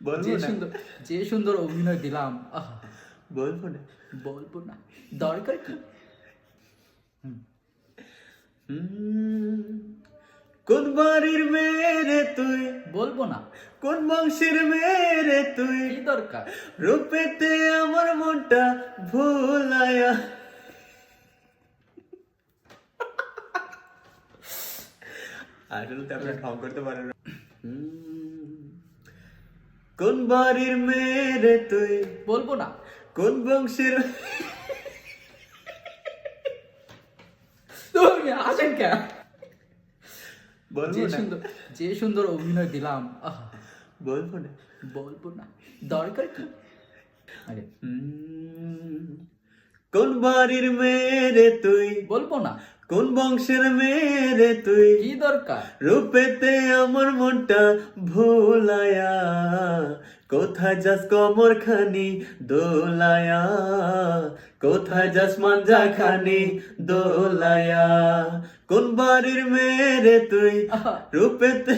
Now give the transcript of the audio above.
বলবো যে না সুন্দর যে সুন্দর অভিনয় দিলাম, আহা, বলবো না বলবো না, দরকার কি? কোন বাড়ির মেয়ে রে তুই, বলবো না, কোন বংশের মেয়ে রে তুই, কি দরকার? রূপেতে আমার মনটা ভুলায়া। আসলে তো আপনি ঠক করতে পারেন না। কোন বাড়ির মেয়ে রে তুই, বলবো না, কোন বংশের, তুমি আসেন কেন? বলবো যে না সুন্দর যে সুন্দর অভিনয় দিলাম, আহা, বলবো না। বলবো না, দরকার কি? আরে কোন বাড়ির মেয়ে রে তুই, বলবো না, কোন বংশের মেয়ে রে তুই, কি দরকার? রূপেতে আমার মনটা ভোলায়া, কোথায় যাস কমর খানি দোলায়া, কোথায় যাস মাঞ্জা খানি দোলায়া, কোন বাড়ির মেয়ে রে তুই, আহা, রূপেতে